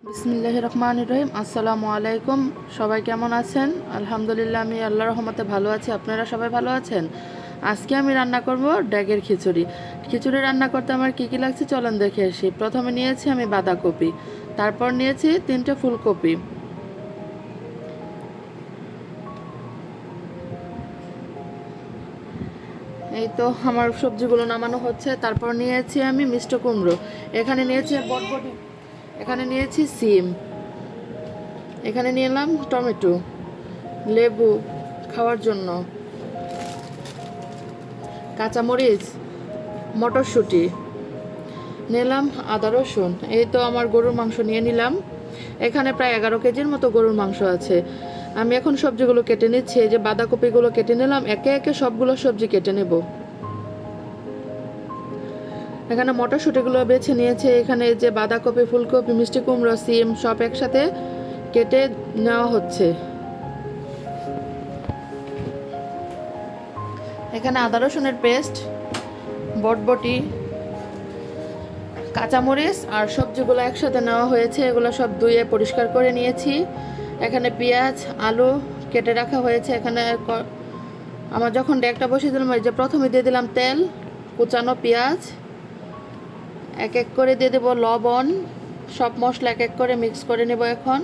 বিসমিল্লাহির রহমানির রহিম। আসসালামু আলাইকুম। সবাই কেমন আছেন? আলহামদুলিল্লাহ, আমি আল্লাহর রহমতে ভালো আছি। আপনারা সবাই ভালো আছেন? আজকে আমি রান্না করব ড্যাগের খিচুড়ি। খিচুড়ি রান্না করতে আমার কী কী লাগছে চলেন দেখে আসি। প্রথমে নিয়েছি আমি বাঁধাকপি, তারপর নিয়েছি 3টে ফুলকপি, এই তো আমার সবজিগুলো নামানো হচ্ছে। তারপর নিয়েছি আমি মিষ্টি কুমড়ো, এখানে নিয়েছি বটবটি, এখানে নিয়েছি সিম, এখানে নিলাম টমেটো, লেবু খাওয়ার জন্য, কাঁচামরিচ, মটরশুঁটি, নিলাম আদা রসুন। এই তো আমার গরুর মাংস নিয়ে নিলাম। এখানে প্রায় 11 কেজির মতো গরুর মাংস আছে। আমি এখন সবজিগুলো কেটে নিচ্ছি। এই যে বাঁধাকপিগুলো কেটে নিলাম, একে একে সবগুলো সবজি কেটে নেব। এখানে মটরশুঁটিগুলো বেছে নিয়েছে। এখানে যে বাঁধাকপি, ফুলকপি, মিষ্টি কুমড়ো, সিম সব একসাথে কেটে নেওয়া হচ্ছে। এখানে আদা রসুনের পেস্ট, বটবটি, কাঁচামরিচ আর সবজিগুলো একসাথে নেওয়া হয়েছে। এগুলো সব ধুয়ে পরিষ্কার করে নিয়েছি। এখানে পেঁয়াজ, আলু কেটে রাখা হয়েছে। এখানে আমার যখন ডেকটা বসিয়ে দিলাম, এই যে প্রথমে দিয়ে দিলাম তেল, কুচানো পেঁয়াজ, এক এক করে দিয়ে দেবো লবণ, সব মশলা এক এক করে মিক্স করে নেব। এখন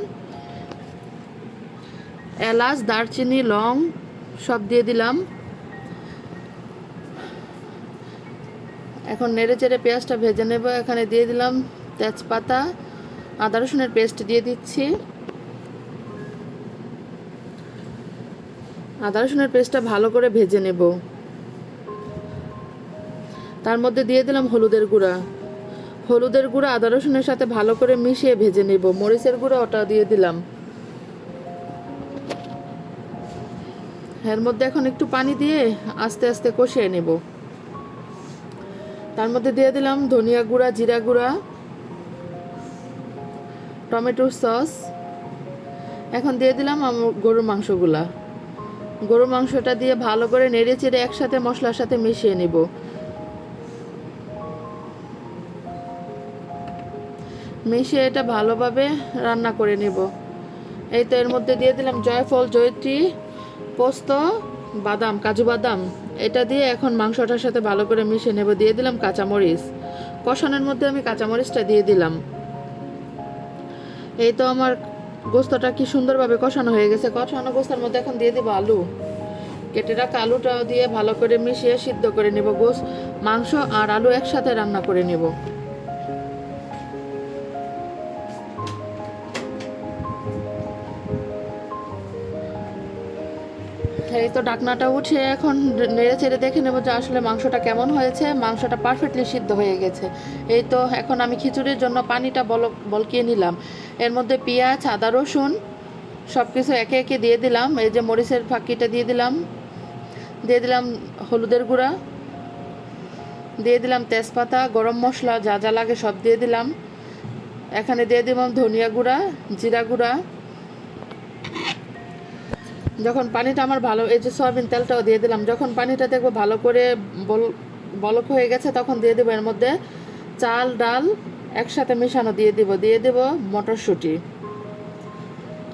এলাচ, দারচিনি, লং সব দিয়ে দিলাম। এখন নেড়ে চেড়ে পেঁয়াজটা ভেজে নেব। এখানে দিয়ে দিলাম তেজপাতা, আদা রসুনের পেস্ট দিয়ে দিচ্ছি। আদা রসুনের পেস্টটা ভালো করে ভেজে নেব। তার মধ্যে দিয়ে দিলাম হলুদের গুঁড়া। হলুদের গুঁড়া আদা রসুনের সাথে ভালো করে মিশিয়ে ভেজে নেব। মরিচের গুঁড়া ওটা দিয়ে দিলাম। এর মধ্যে এখন একটু পানি দিয়ে আস্তে আস্তে কষিয়ে নেব। তার মধ্যে দিয়ে দিলাম ধনিয়া গুঁড়া, জিরা গুঁড়া, টমেটোর সস। এখন দিয়ে দিলাম গরুর মাংসগুলা। গরুর মাংসটা দিয়ে ভালো করে নেড়ে চেড়ে একসাথে মশলার সাথে মিশিয়ে নেব। মিশিয়ে এটা ভালোভাবে রান্না করে নেব। এই তো এর মধ্যে দিয়ে দিলাম জয়ফল, জয়ত্রী, পোস্ত, বাদাম, কাজু বাদাম। এটা দিয়ে এখন মাংসটার সাথে ভালো করে মিশিয়ে নেব। দিয়ে দিলাম কাঁচামরিচ। কষানোর মধ্যে আমি কাঁচামরিচটা দিয়ে দিলাম। এই তো আমার গোস্তটা কি সুন্দরভাবে কষানো হয়ে গেছে। কষানো গোস্তের মধ্যে এখন দিয়ে দেবো আলু। কেটে রাখা আলুটাও দিয়ে ভালো করে মিশিয়ে সিদ্ধ করে নেব। মাংস আর আলু একসাথে রান্না করে নেব। এই তো ঢাকনাটা উঠিয়ে এখন নেড়ে চেড়ে দেখে নেব যে আসলে মাংসটা কেমন হয়েছে। মাংসটা পারফেক্টলি সিদ্ধ হয়ে গেছে। এই তো এখন আমি খিচুড়ির জন্য পানিটা বলকিয়ে নিলাম। এর মধ্যে পেঁয়াজ, আদা রসুন সব কিছু একে একে দিয়ে দিলাম। এই যে মরিচের ফাঁকিটা দিয়ে দিলাম, দিয়ে দিলাম হলুদের গুঁড়া, দিয়ে দিলাম তেজপাতা, গরম মশলা যা যা লাগে সব দিয়ে দিলাম। এখানে দিয়ে দিলাম ধনিয়া গুঁড়া, জিরা গুঁড়া। যখন পানিটা আমার ভালো, এই যে সয়াবিন তেলটাও দিয়ে দিলাম। যখন পানিটা দেখবো ভালো করে বলক হয়ে গেছে, তখন দিয়ে দেবো এর মধ্যে চাল ডাল একসাথে মেশানো দিয়ে দেবো মটরশুঁটি।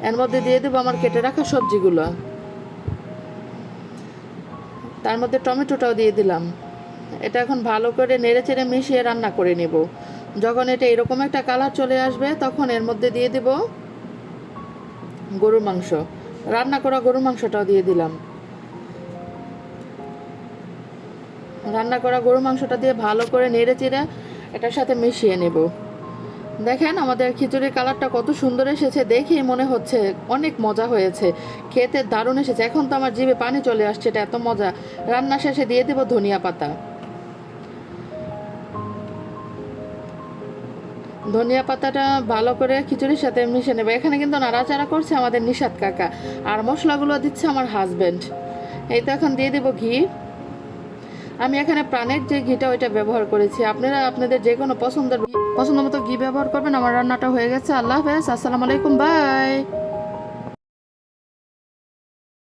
এর মধ্যে দিয়ে দেবো আমার কেটে রাখা সবজিগুলো। তার মধ্যে টমেটোটাও দিয়ে দিলাম। এটা এখন ভালো করে নেড়ে চেড়ে মিশিয়ে রান্না করে নেব। যখন এটা এরকম একটা কালার চলে আসবে, তখন এর মধ্যে দিয়ে দেব গরুর মাংস। রান্না করা গরুর মাংসটাও দিয়ে দিলাম। রান্না করা গরুর মাংসটা দিয়ে ভালো করে নেড়ে চেড়ে এটার সাথে মিশিয়ে নেব। দেখেন আমাদের খিচুড়ির কালারটা কত সুন্দর এসেছে। দেখেই মনে হচ্ছে অনেক মজা হয়েছে, খেতে দারুণ এসেছে। এখন তো আমার জিভে পানি চলে আসছে, এটা এত মজা। রান্না শেষে দিয়ে দেব ধনিয়া পাতা। ধনিয়া পাতাটা ভালো করে খিচুড়ির সাথে মিশিয়ে নেবে। এখানে কিন্তু নাড়াচাড়া করছে আমাদের নিশাত কাকা, আর মশলাগুলো দিচ্ছে আমার হাজব্যান্ড। এই তো এখন দিয়ে দেবো ঘি। আমি এখানে প্রাণের যে ঘিটা ওইটা ব্যবহার করেছি। আপনারা আপনাদের যে কোনো পছন্দ মতো ঘি ব্যবহার করবেন। আমার রান্নাটা হয়ে গেছে। আল্লাহ হাফেজ, আসসালামু আলাইকুম, বাই।